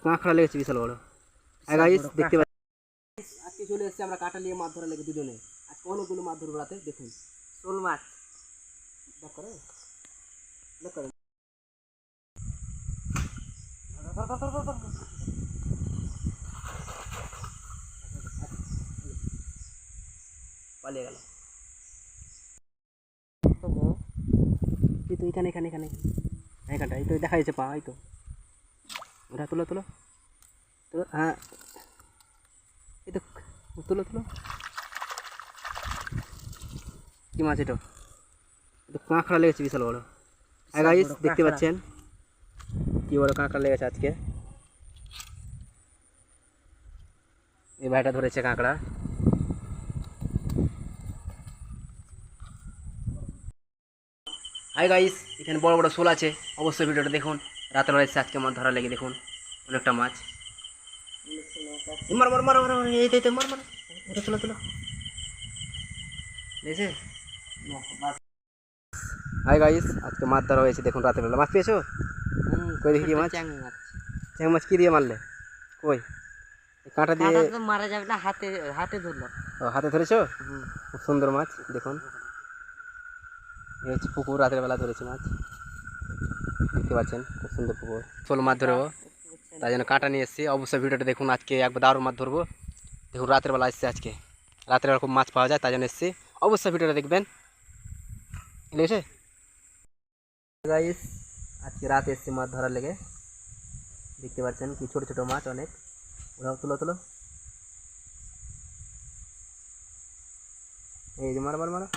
কাঁকড়া লেগেছে বিশাল বড়। গাইস দেখতে পাচ্ছেন আজকে চলে এসেছি আমরা কাঁটা নিয়ে মাছ ধরা লেগে দুজনে। আজকে অনেকগুলো মাছ ধরবো রাতে, দেখুন শোল মাছ। পালিয়ে গেল। এই তো এখানে এখানে এখানে এখানটা এই তো দেখা যাচ্ছে পা, এই তো ওটা তুলো তুলো তুলো, হ্যাঁ এই তো তুলো তুলো। কি মাছ এটা? এটা কাঁকড়া লেগেছে বিশাল বড়। গাইস দেখতে পাচ্ছেন কি বড় কাঁকড়া লেগেছে আজকে। এই ভাইটা ধরেছে কাঁকড়া। হাই গাইস, এখানে বড় বড় শোল আছে, অবশ্যই ভিডিওটা দেখুন। রাতের বেলা এসে আজকে মাছ ধরা লেগে দেখুন অনেকটা মাছ। মার মার মার মার, এই তো মার মার, ওটা তুলো তুলো। দেখছে? হাই গাইস, আজকে মাছ ধরা হয়েছে দেখুন রাতের বেলা। মাছ পেয়েছো? কই দেখি কি মাছ? চ্যাং মাছ কি দিয়ে মারলে? কই? কাঁটা দিয়ে তো মারা যাবে না, হাতে হাতে ধরলাম। ও হাতে ধরেছো? খুব সুন্দর মাছ দেখুন। এই হচ্ছে পুকুর, রাতের বেলা ধরেছে মাছ, দেখতে পাচ্ছেন খুব সুন্দর পুকুর। শোল মাছ ধরবো তাই জন্য কাঁটা নিয়ে এসেছি। অবশ্যই ভিডিওটা দেখুন, আজকে একবার দারুণ মাছ ধরবো। দেখুন রাতের বেলা এসছে আজকে, রাতের বেলা খুব মাছ পাওয়া যায় তাই জন্য এসেছি। অবশ্যই ভিডিওটা দেখবেন, লেগেছে গাইস। আজকে রাতে এসছি মাছ ধরার লেগে, দেখতে পাচ্ছেন কি ছোট ছোট মাছ অনেক। ওরাও তুলো তুলো, এই যে মারো মারো মারো।